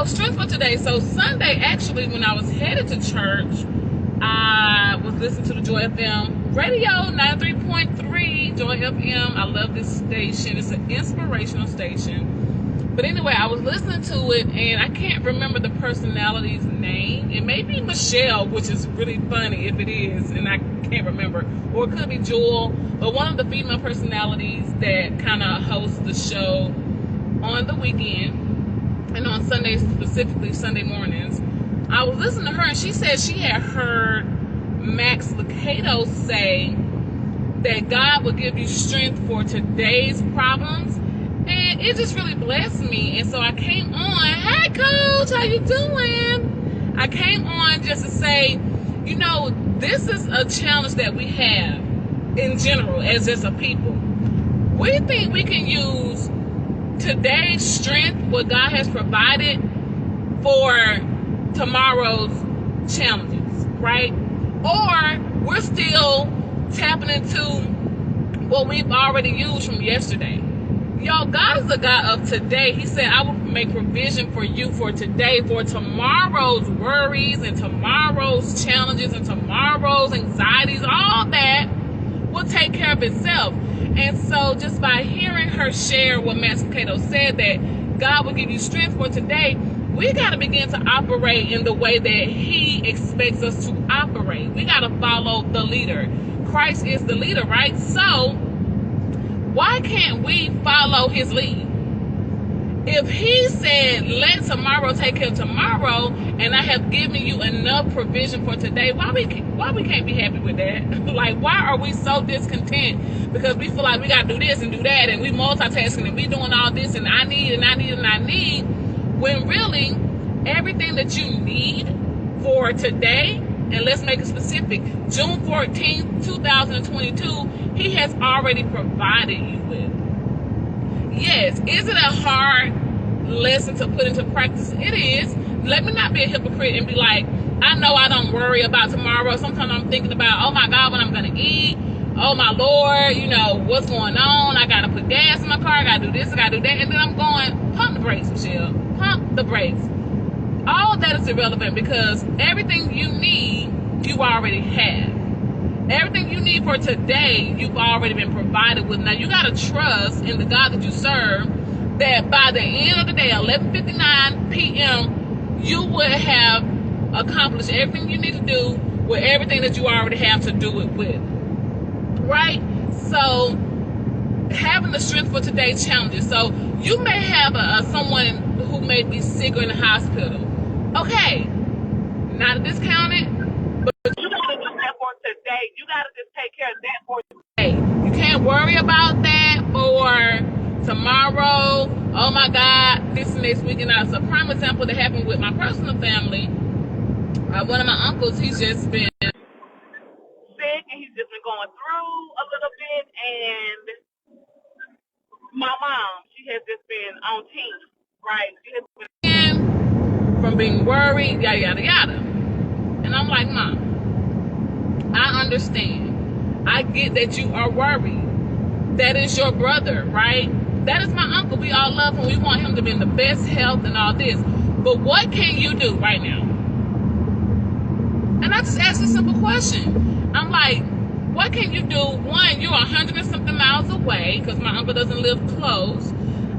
So strength for today. So Sunday, actually, when I was headed to church, I was listening to the Joy FM radio, 93.3 Joy FM. I love this station. It's an inspirational station. But anyway, I was listening to it, and I can't remember the personality's name. It may be Michelle, which is really funny if it is, and I can't remember. Or it could be Joel, but one of the female personalities that kind of hosts the show on the weekend and on Sundays, specifically Sunday mornings. I was listening to her, and she said she had heard Max Lucado say that God will give you strength for today's problems, and it just really blessed me. And so I came on. Hey, Coach, how you doing? I came on just to say, you know, this is a challenge that we have in general as just a people. We think we can use today's strength, what God has provided, for tomorrow's challenges, right? Or we're still tapping into what we've already used from yesterday. Y'all, God is the God of today. He said, I will make provision for you for today, for tomorrow's worries and tomorrow's challenges and tomorrow's anxieties. All that will take care of itself. And so just by hearing her share what Max Lucado said, that God will give you strength for today, we got to begin to operate in the way that he expects us to operate. We got to follow the leader. Christ is the leader, right? So why can't we follow his lead? If he said, let tomorrow take care of tomorrow, and I have given you enough provision for today, why we can't be happy with that? Like, why are we so discontent? Because we feel like we got to do this and do that, and we multitasking, and we doing all this, and I need, when really, everything that you need for today, and let's make it specific, June 14th, 2022, he has already provided you with. Yes, is it a hard lesson to put into practice? It is. Let me not be a hypocrite and be like, I know I don't worry about tomorrow. Sometimes I'm thinking about, oh my God, what I'm going to eat. Oh my Lord, you know, what's going on? I got to put gas in my car. I got to do this, I got to do that. And then I'm going, pump the brakes, Michelle. Pump the brakes. All of that is irrelevant because everything you need, you already have. Everything you need for today, you've already been provided with. Now, you got to trust in the God that you serve that by the end of the day, 11:59 p.m., you will have accomplished everything you need to do with everything that you already have to do it with. Right? So, having the strength for today's challenges. So, you may have someone who may be sick or in the hospital. Okay, not to discount it, but you got to do that for today. You got to just take care of that for today. You can't worry about that for tomorrow. Oh my God, this next week. And that's a prime example that happened with my personal family. One of my uncles, he's just been sick, and he's just been going through a little bit. And my mom, she has just been on team, right? She has been from being worried, yada, yada, yada. And I'm like, Mom, I understand. I get that you are worried. That is your brother, right? That is my uncle. We all love him. We want him to be in the best health and all this. But what can you do right now? And I just asked a simple question. I'm like, what can you do? One, you're 100 and something miles away because my uncle doesn't live close.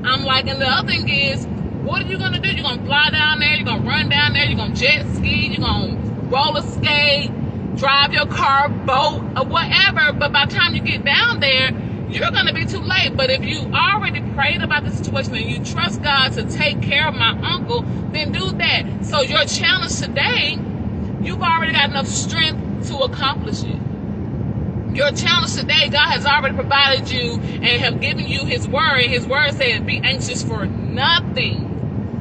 I'm like, and the other thing is, what are you going to do? You're going to fly down there, you're going to run down there, you're going to jet ski, you're going to roller skate, drive your car, boat, or whatever. But by the time you get down there, you're going to be too late. But if you already prayed about the situation and you trust God to take care of my uncle, then do that. So your challenge today, you've already got enough strength to accomplish it. Your challenge today, God has already provided you and have given you his word. His word said, be anxious for nothing.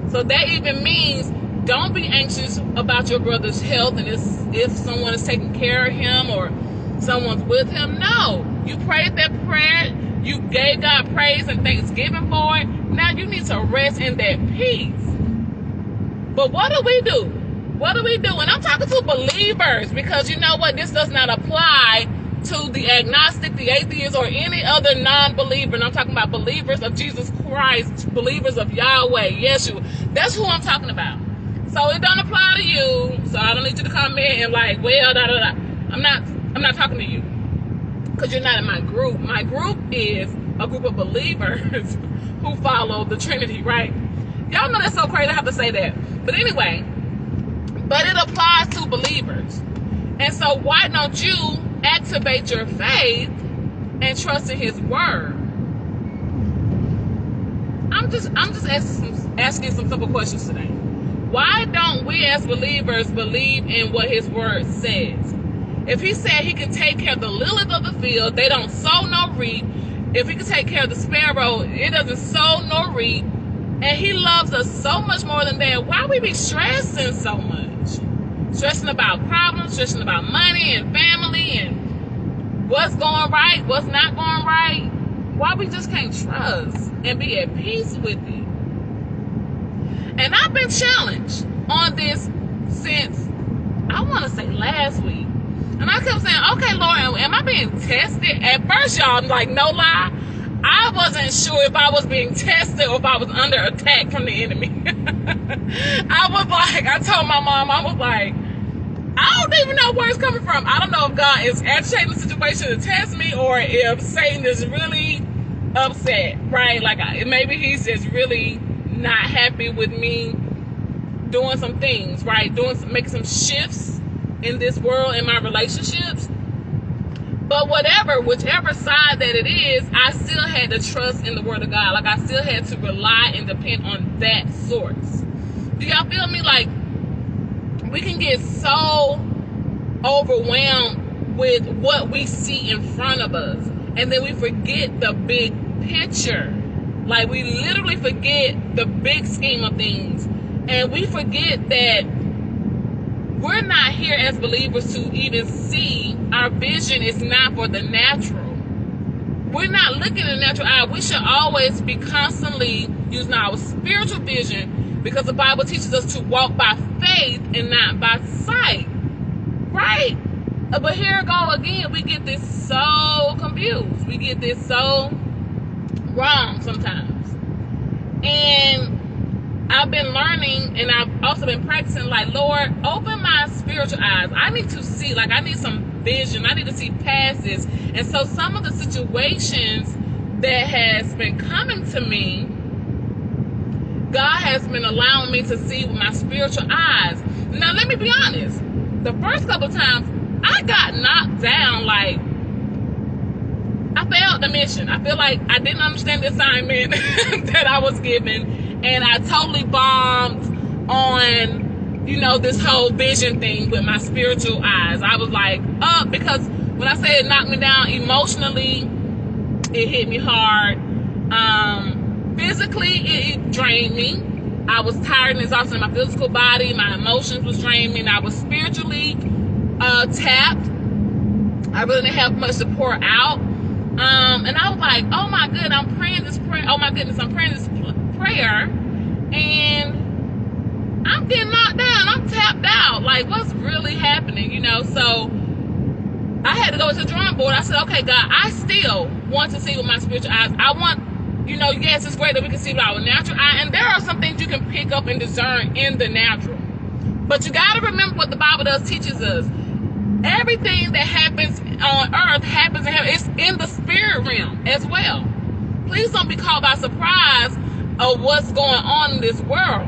So that even means don't be anxious about your brother's health and if someone is taking care of him or someone's with him. No, you prayed that prayer. You gave God praise and thanksgiving for it. Now you need to rest in that peace. But what do we do? What do we do? And I'm talking to believers because you know what? This does not apply to the agnostic, the atheist, or any other non-believer, and I'm talking about believers of Jesus Christ, believers of Yahweh, Yeshua. That's who I'm talking about. So it don't apply to you. So I don't need you to comment and like, well, da da da. I'm not talking to you because you're not in my group. My group is a group of believers who follow the Trinity, right? Y'all know that's so crazy I have to say that. But anyway, but it applies to believers. And so why don't you activate your faith and trust in his word? I'm just asking some simple questions today. Why don't we as believers believe in what his word says? If he said he can take care of the lilies of the field, they don't sow nor reap. If he can take care of the sparrow, it doesn't sow nor reap. And he loves us so much more than that. Why we be stressing so much? Stressing about problems, stressing about money and family and what's going right, what's not going right. Why we just can't trust and be at peace with it? And I've been challenged on this since, I want to say last week. And I kept saying, okay, Lord, am I being tested? At first, y'all, like, no lie, I wasn't sure if I was being tested or if I was under attack from the enemy. I told my mom, I was like, I don't even know where it's coming from. I don't know if God is agitating the situation to test me or if Satan is really upset, right? Like, maybe he's just really not happy with me doing some things, right? Making some shifts in this world, in my relationships. But whichever side that it is, I still had to trust in the word of God. Like, I still had to rely and depend on that source. Do y'all feel me? Like, we can get so overwhelmed with what we see in front of us, and then we forget the big picture. Like, we literally forget the big scheme of things, and we forget that we're not here as believers to even see. Our vision is not for the natural. We're not looking in the natural eye. We should always be constantly using our spiritual vision, because the Bible teaches us to walk by faith and not by sight, right? But here go again, we get this so confused. We get this so wrong sometimes. And I've been learning, and I've also been practicing, like, Lord, open my spiritual eyes. I need to see, like, I need some vision. I need to see past this. And so some of the situations that has been coming to me, God has been allowing me to see with my spiritual eyes. Now, let me be honest. The first couple of times, I got knocked down. Like, I failed the mission. I feel like I didn't understand the assignment that I was given. And I totally bombed on, this whole vision thing with my spiritual eyes. I was like, because when I say it knocked me down emotionally, it hit me hard. Physically, it drained me. I was tired and exhausted in my physical body. My emotions was draining me. And I was spiritually tapped. I really didn't have much to pour out. And I was like, oh my goodness, I'm praying this prayer. Oh my goodness, I'm praying this prayer. And I'm getting knocked down. I'm tapped out. Like, what's really happening, So I had to go to the drawing board. I said, okay, God, I still want to see with my spiritual eyes. I want, yes, it's great that we can see with our natural eye. And there are some things you can pick up and discern in the natural. But you got to remember what the Bible teaches us. Everything that happens on earth happens in heaven. It's in the spirit realm as well. Please don't be caught by surprise of what's going on in this world.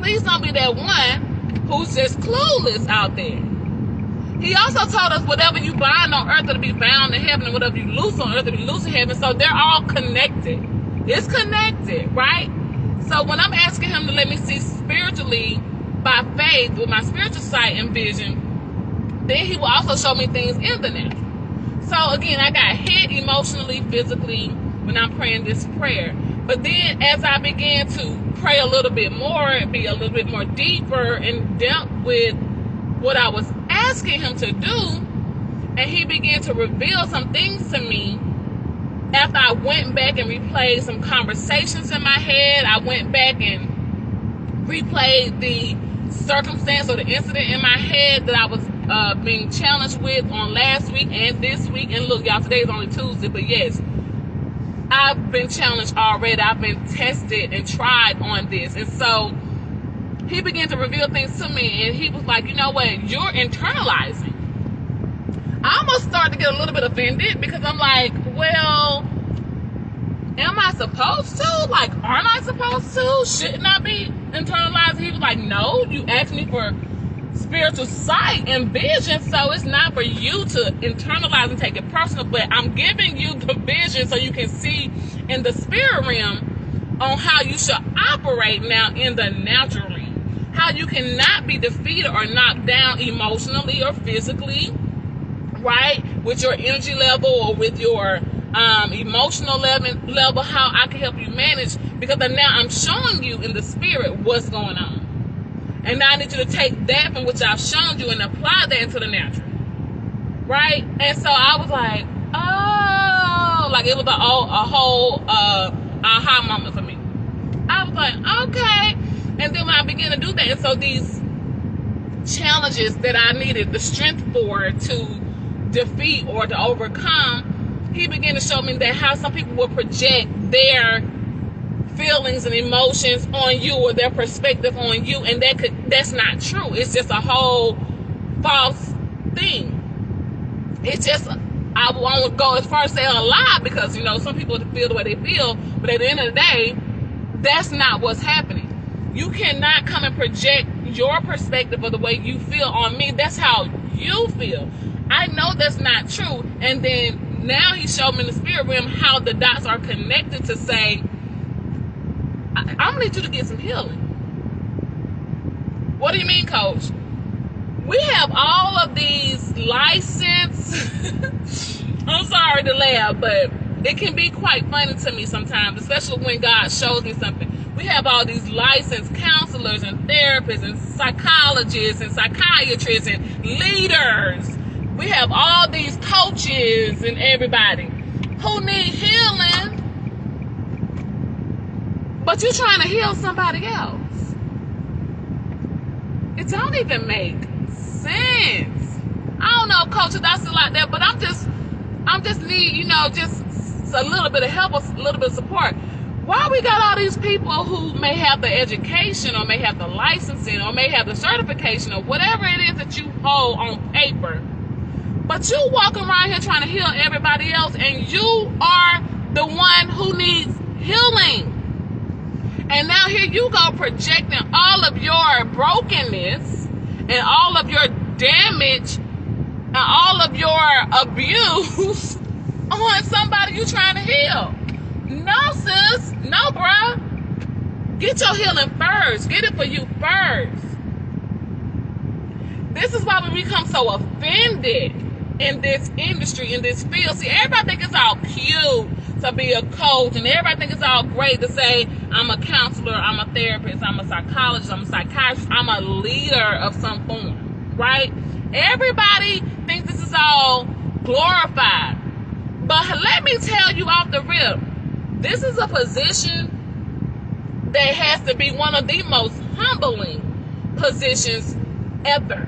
Please don't be that one who's just clueless out there. He also told us whatever you bind on earth, it'll be bound in heaven, and whatever you loose on earth, it'll be loose in heaven. So they're all connected. It's connected, right? So when I'm asking him to let me see spiritually by faith with my spiritual sight and vision, then he will also show me things in the natural. So again, I got hit emotionally, physically when I'm praying this prayer. But then as I began to pray a little bit more and be a little bit more deeper and dealt with what I was asking him to do, and he began to reveal some things to me after I went back and replayed some conversations in my head. I went back and replayed the circumstance or the incident in my head that I was being challenged with on last week and this week. And look, y'all, today is only Tuesday, but yes, I've been challenged already. I've been tested and tried on this. And so he began to reveal things to me, and he was like, you know what, you're internalizing. I almost started to get a little bit offended, because I'm like, well, am I supposed to? Like, aren't I supposed to? Shouldn't I be internalizing? He was like, no, you asked me for spiritual sight and vision, so it's not for you to internalize and take it personal, but I'm giving you the vision so you can see in the spirit realm on how you should operate now in the natural realm, how you cannot be defeated or knocked down emotionally or physically, right, with your energy level or with your emotional level, how I can help you manage, because now I'm showing you in the spirit what's going on. And now I need you to take that from which I've shown you and apply that into the natural. Right? And so I was like, oh, like it was a whole aha moment for me. I was like, okay. And then when I began to do that, and so these challenges that I needed the strength for to defeat or to overcome, he began to show me that how some people will project their feelings and emotions on you, or their perspective on you, and that's not true. It's just a whole false thing. It's just, I won't go as far as saying a lie, because some people feel the way they feel, but at the end of the day, that's not what's happening. You cannot come and project your perspective of the way you feel on me. That's how you feel. I know that's not true. And then now he showed me in the spirit realm how the dots are connected to say, I'm going to need you to get some healing. What do you mean, coach? We have all of these license. I'm sorry to laugh, but it can be quite funny to me sometimes, especially when God shows me something. We have all these licensed counselors and therapists and psychologists and psychiatrists and leaders. We have all these coaches and everybody who need healing, but you're trying to heal somebody else. It don't even make sense. I don't know, coaches, I still like that, but I'm just need, just a little bit of help, a little bit of support. Why we got all these people who may have the education, or may have the licensing, or may have the certification, or whatever it is that you hold on paper, but you walking around here trying to heal everybody else, and you are the one who needs healing. And now here you go, projecting all of your brokenness and all of your damage and all of your abuse on somebody you trying to heal. No, sis. No, bruh. Get your healing first. Get it for you first. This is why we become so offended in this industry, in this field. See, everybody think it's all cute to be a coach, and everybody think it's all great to say, I'm a counselor, I'm a therapist, I'm a psychologist, I'm a psychiatrist, I'm a leader of some form, right? Everybody thinks this is all glorified. But let me tell you off the rip, this is a position that has to be one of the most humbling positions ever.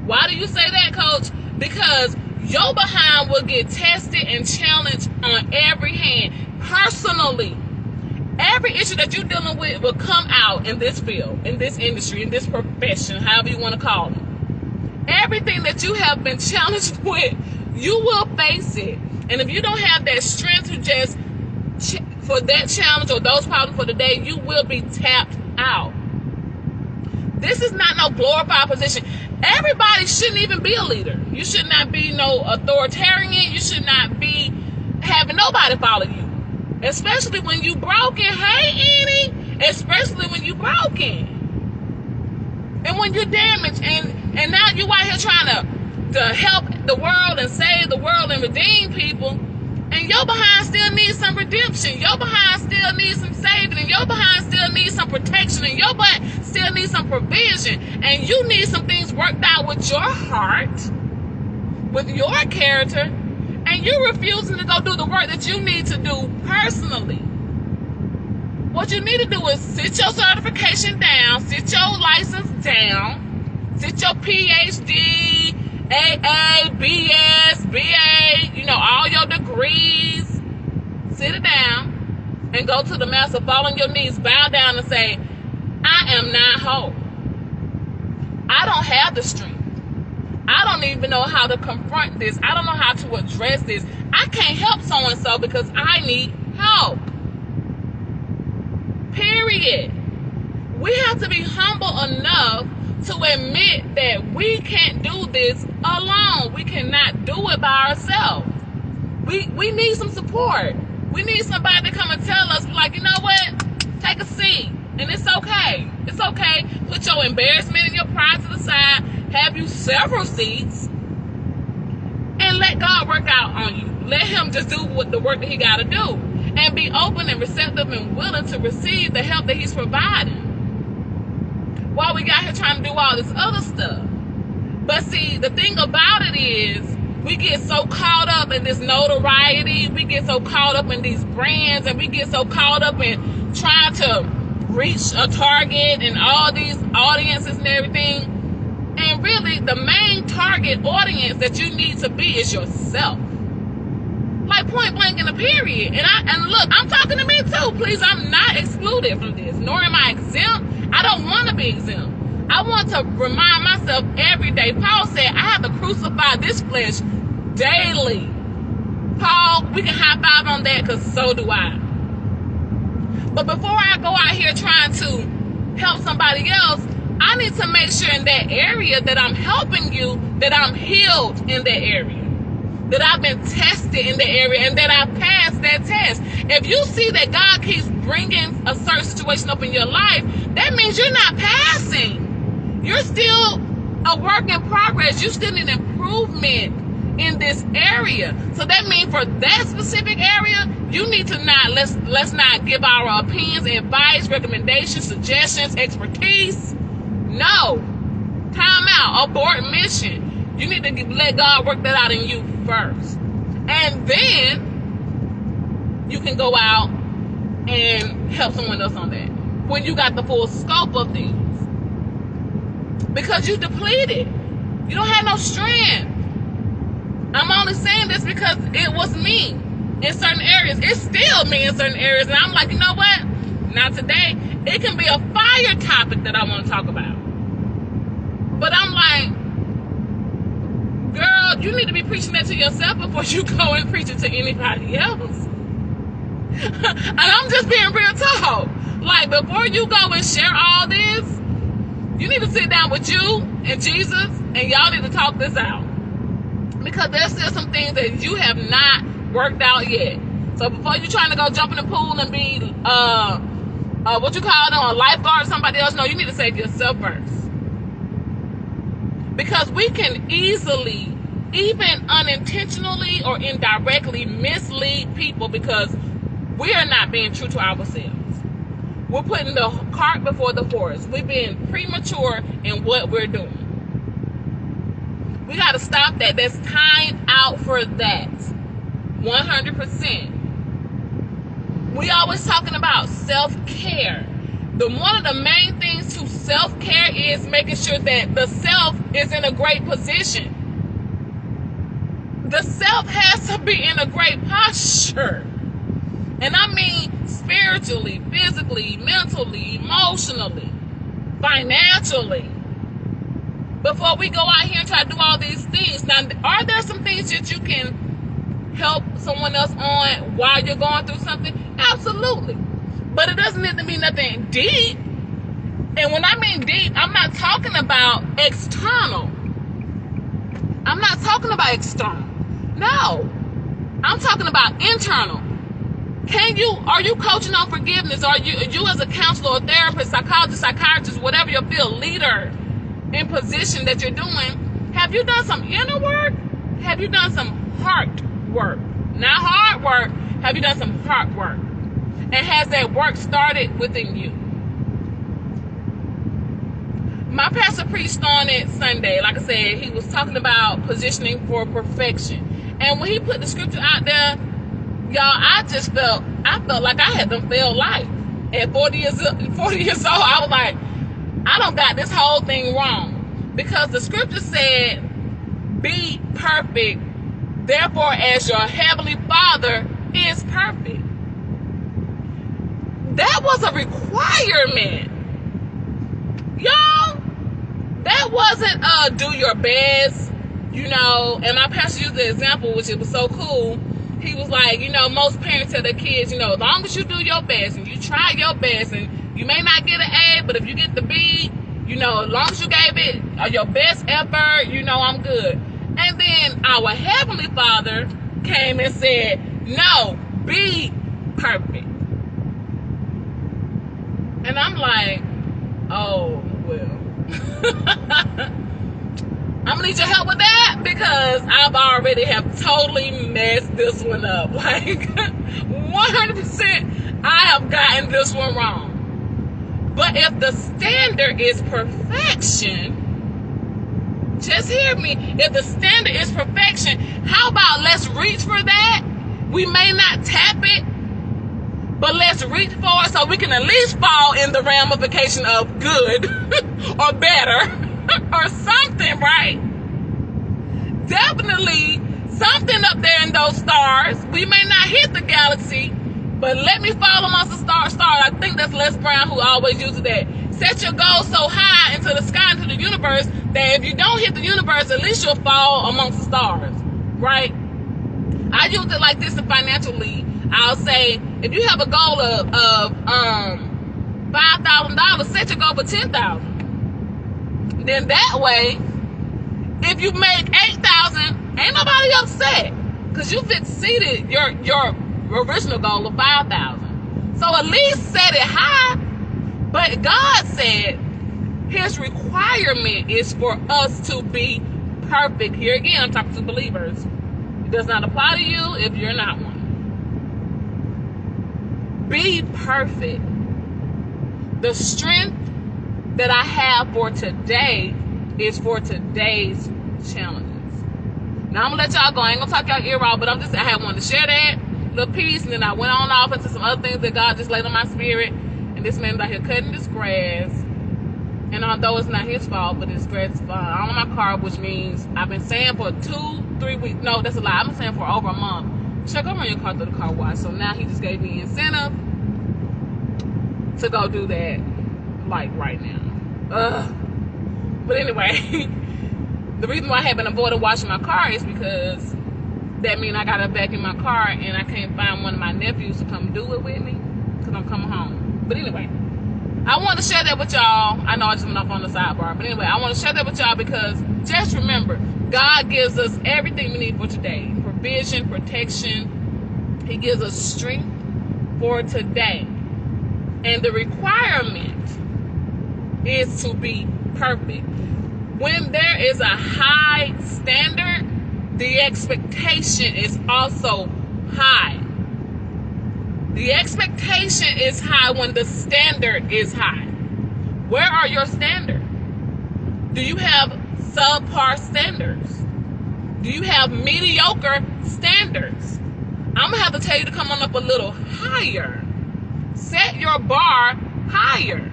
Why do you say that, coach? Because your behind will get tested and challenged on every hand, personally. Every issue that you're dealing with will come out in this field, in this industry, in this profession, however you want to call it. Everything that you have been challenged with, you will face it. And if you don't have that strength to just for that challenge or those problems for the day, you will be tapped out. This is not no glorified position. Everybody shouldn't even be a leader. You should not be no authoritarian. You should not be having nobody follow you. Especially when you broken. Hey, Annie. Especially when you broken. And when you're damaged. And now you out here trying to help the world and save the world and redeem people. And your behind still needs some redemption. Your behind still needs some saving. And your behind still needs some protection. And your butt still needs some provision. And you need some things worked out with your heart, with your character. And you're refusing to go do the work that you need to do personally. What you need to do is sit your certification down, sit your license down, Sit your PhD, AA, BS, BA, all your degrees. Sit it down and go to the master, fall on your knees, bow down and say, I am not whole. I don't have the strength. I don't even know how to confront this. I don't know how to address this. I can't help so-and-so because I need help. Period. We have to be humble enough to admit that we can't do this alone. We cannot do it by ourselves. We need some support. We need somebody to come and tell us, like, you know what? Take a seat. And it's okay. It's okay. Put your embarrassment and your pride to the side. Have you several seats. And let God work out on you. Let him just do the work that he got to do. And be open and receptive and willing to receive the help that he's providing. While we got here trying to do all this other stuff. But see, the thing about it is, we get so caught up in this notoriety. We get so caught up in these brands. And we get so caught up in trying to reach a target and all these audiences and everything. And really, the main target audience that you need to be is yourself. Like point blank in a period. And look, I'm talking to me too. Please, I'm not excluded from this. Nor am I exempt. I don't want to be exempt. I want to remind myself every day. Paul said, I have to crucify this flesh daily. Paul, we can high five on that because so do I. But before I go out here trying to help somebody else, I need to make sure in that area that I'm helping you, that I'm healed in that area, that I've been tested in the area, and that I passed that test. If you see that God keeps bringing a certain situation up in your life, that means you're not passing. You're still a work in progress. You still need improvement in this area. So that means for that specific area, you need to not, let's not give our opinions, advice, recommendations, suggestions, expertise. No. Time out. Abort mission. You need to let God work that out in you first. And then you can go out and help someone else on that. When you got the full scope of things. Because you depleted. You don't have no strength. I'm only saying this because it was me in certain areas. It's still me in certain areas. And I'm like, you know what? Not today. It can be a fire topic that I want to talk about. But I'm like, girl, you need to be preaching that to yourself before you go and preach it to anybody else. And I'm just being real talk. Like, before you go and share all this, you need to sit down with you and Jesus, and y'all need to talk this out. Because there's still some things that you have not worked out yet. So before you're trying to go jump in the pool and be, what you call them, a lifeguard or somebody else, no, you need to save yourself first. Because we can easily, even unintentionally or indirectly, mislead people because we are not being true to ourselves. We're putting the cart before the horse. We're being premature in what we're doing. We got to stop that. There's time out for that. 100%. We always talking about self-care. One of the main things to self-care is making sure that the self is in a great position. The self has to be in a great posture. And I mean spiritually, physically, mentally, emotionally, financially. Before we go out here and try to do all these things. Now, are there some things that you can help someone else on while you're going through something? Absolutely. But it doesn't need to be nothing deep. And when I mean deep, I'm not talking about external. I'm not talking about external. No. I'm talking about internal. Are you coaching on forgiveness? Are you as a counselor, or therapist, psychologist, psychiatrist, whatever your field, leader in position that you're doing, have you done some inner work? Have you done some heart work? Not hard work. Have you done some heart work? And has that work started within you? My pastor preached on it Sunday. Like I said, he was talking about positioning for perfection. And when he put the scripture out there, y'all, I felt like I had done failed life. At 40 years old, I was like, I done got this whole thing wrong. Because the scripture said, be perfect, therefore as your heavenly Father is perfect. That was a requirement. Y'all, that wasn't do your best, and my pastor used the example, which it was so cool. He was like, most parents tell their kids, as long as you do your best and you try your best, and you may not get an A, but if you get the B, as long as you gave it your best effort, I'm good. And then our Heavenly Father came and said, no, be perfect. And I'm like, oh, well. I'm gonna need your help with that, because I've already have totally messed this one up. Like 100% I have gotten this one wrong. But if the standard is perfection, just hear me, if the standard is perfection, how about let's reach for that? We may not tap it, but let's reach for it so we can at least fall in the ramification of good or better. Or something, right? Definitely something up there in those stars. We may not hit the galaxy, but let me fall amongst the stars. I think that's Les Brown who always uses that. Set your goal so high into the sky, into the universe, that if you don't hit the universe, at least you'll fall amongst the stars, right? I use it like this in financially. I'll say, if you have a goal of $5,000, set your goal for $10,000. Then that way, if you make $8,000, ain't nobody upset, because you've exceeded your original goal of $5,000. So at least set it high. But God said His requirement is for us to be perfect. Here again, I'm talking to believers. It does not apply to you if you're not one. Be perfect. The strength that I have for today is for today's challenges. Now I'm gonna let y'all go. I ain't gonna talk y'all ear off, but I had wanted to share that little piece, and then I went on off into some other things that God just laid on my spirit. And this man's out here cutting this grass, and although it's not his fault, but his grass is on my car, which means I've been saying for 2-3 weeks. No, that's a lie. I've been saying for over a month. Check over your car through the car wash. So now he just gave me incentive to go do that, like right now. But anyway, the reason why I haven't avoided washing my car is because that means I got to vacuum my car, and I can't find one of my nephews to come do it with me because I'm coming home. But anyway, I want to share that with y'all. I know I just went off on the sidebar, but anyway, I want to share that with y'all because just remember, God gives us everything we need for today: provision, protection. He gives us strength for today, and the requirement is to be perfect. When there is a high standard, the expectation is also high. The expectation is high when the standard is high. Where are your standards? Do you have subpar standards? Do you have mediocre standards? I'm going to have to tell you to come on up a little higher. Set your bar higher.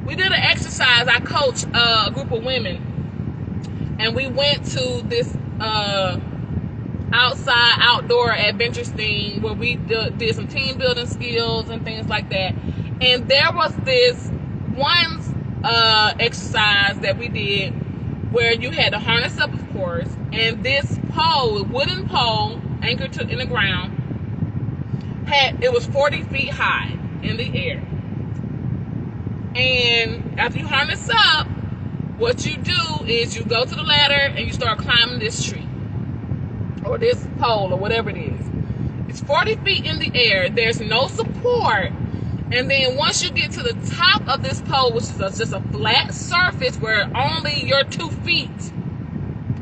We did an exercise. I coached a group of women, and we went to this outdoor adventure thing where we did some team building skills and things like that. And there was this one exercise that we did where you had to harness up, of course, and this pole, wooden pole anchored in the ground, it was 40 feet high in the air. And after you harness up, what you do is you go to the ladder and you start climbing this tree or this pole or whatever it is. It's 40 feet in the air. There's no support. And then once you get to the top of this pole, which is just a flat surface where only your 2 feet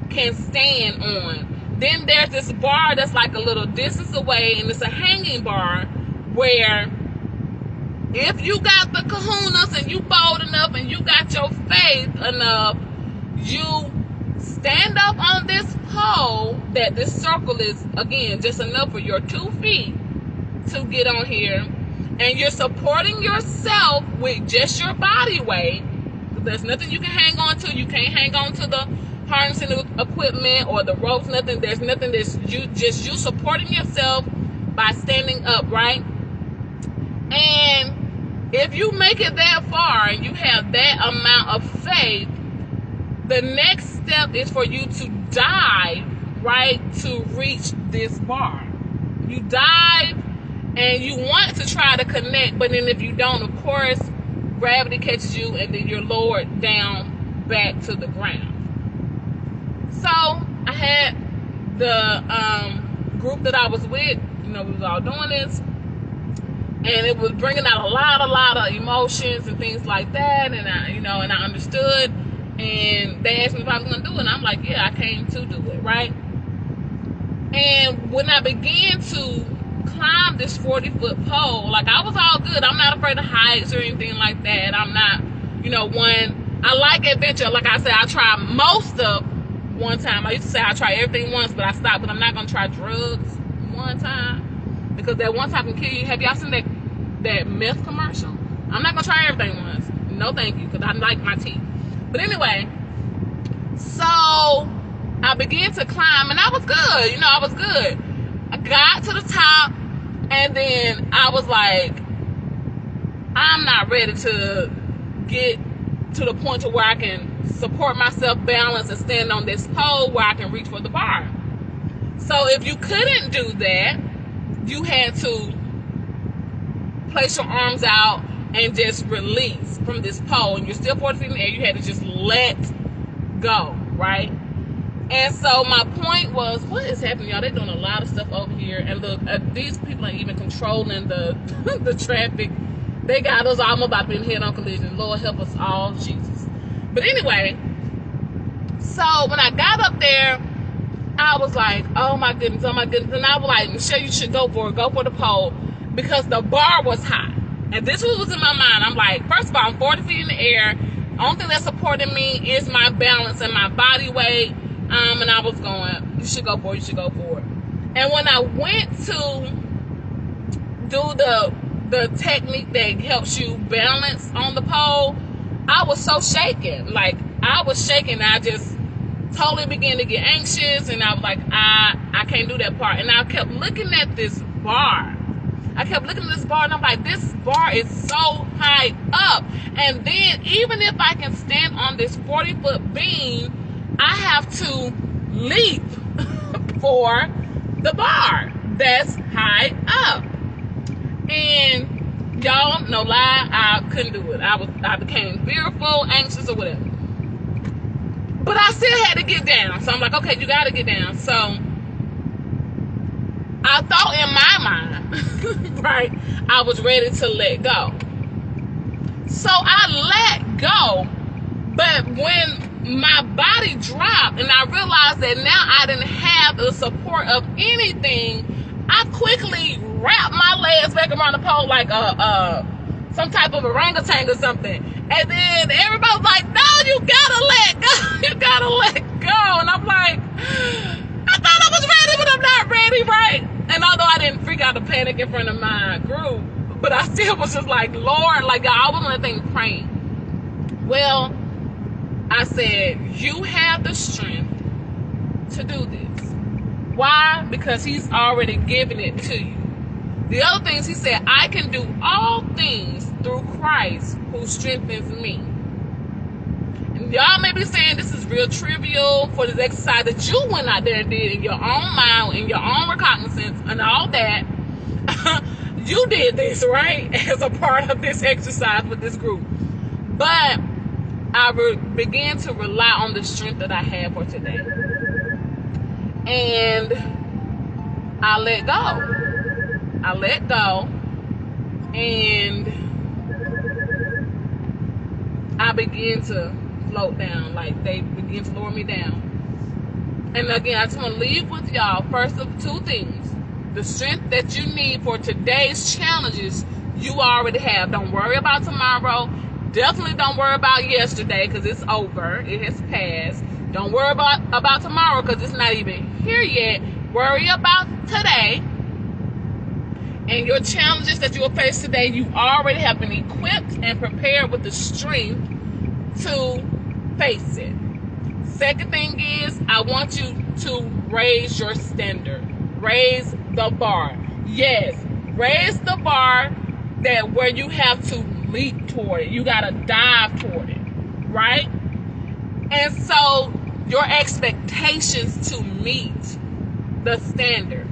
can stand on, then there's this bar that's like a little distance away, and it's a hanging bar where if you got the kahunas and you bold enough and you got your faith enough, you stand up on this pole that this circle is, again, just enough for your 2 feet to get on here. And you're supporting yourself with just your body weight. There's nothing you can hang on to. You can't hang on to the harnessing equipment or the ropes, nothing. There's nothing. There's you supporting yourself by standing up, right? And if you make it that far and you have that amount of faith, the next step is for you to dive, right, to reach this bar. You dive and you want to try to connect, but then if you don't, of course, gravity catches you and then you're lowered down back to the ground. So I had the group that I was with, we was all doing this, and it was bringing out a lot of emotions and things like that, and I understood, and they asked me if I was going to do it, and I'm like, yeah, I came to do it, right? And when I began to climb this 40-foot pole, like, I was all good. I'm not afraid of heights or anything like that. I'm not, I like adventure. Like I said, I tried most of one time. I used to say I try everything once, but I stopped. But I'm not going to try drugs one time, because that one time can kill you. Have y'all seen that meth commercial? I'm not going to try everything once. No, thank you, because I like my teeth. But anyway, so I began to climb, and I was good. I was good. I got to the top, and then I was like, I'm not ready to get to the point to where I can support myself, balance, and stand on this pole where I can reach for the bar. So if you couldn't do that, you had to place your arms out and just release from this pole. And you're still 40 feet in the air. You had to just let go, right? And so my point was, what is happening, y'all? They're doing a lot of stuff over here. And look, these people ain't even controlling the the traffic. They got us almost about being head-on collision. Lord help us all, Jesus. But anyway, so when I got up there, I was like, oh my goodness. And I was like, Michelle, you should go for the pole, because the bar was high. And this was in my mind. I'm like, first of all, I'm 40 feet in the air. The only thing that's supporting me is my balance and my body weight. And I was going, you should go for it. And when I went to do the technique that helps you balance on the pole, I was so shaken. Like, I was shaking. I just totally began to get anxious, and I was like, I can't do that part. And I kept looking at this bar. And I'm like, this bar is so high up. And then even if I can stand on this 40-foot beam, I have to leap for the bar that's high up. And y'all, no lie, I couldn't do it. I became fearful, anxious, or whatever. But I still had to get down. So I'm like, okay, you got to get down. So I thought in my mind, right, I was ready to let go. So I let go. But when my body dropped and I realized that now I didn't have the support of anything, I quickly wrapped my legs back around the pole like some type of orangutan or something. And then everybody was like, no, you gotta let go. You gotta let go. And I'm like, I thought I was ready, but I'm not ready, right? And although I didn't freak out or panic in front of my group, but I still was just like, Lord, like, I was on that thing praying. Well, I said, you have the strength to do this. Why? Because he's already given it to you. The other things he said, I can do all things through Christ who strengthens me. And y'all may be saying this is real trivial for this exercise that you went out there and did in your own mind, in your own recognizance and all that. You did this, right? As a part of this exercise with this group. But I began to rely on the strength that I had for today. And I let go. And I began to float down. Like, they began to lower me down. And again, I just want to leave with y'all, first of two things. The strength that you need for today's challenges, you already have. Don't worry about tomorrow. Definitely don't worry about yesterday, because it's over. It has passed. Don't worry about tomorrow, because it's not even here yet. Worry about today. And your challenges that you will face today, you already have been equipped and prepared with the strength to face it. Second thing is, I want you to raise your standard. Raise the bar. Yes, raise the bar that where you have to leap toward it. You got to dive toward it, right? And so your expectations to meet the standard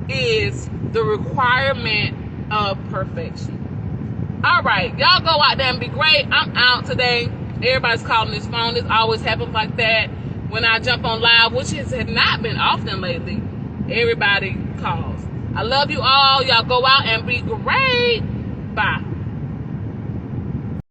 is the requirement of perfection. All right, y'all go out there and be great. I'm out today. Everybody's calling this phone. This always happens like that when I jump on live, which has not been often lately. Everybody calls. I love you all. Y'all go out and be great. Bye.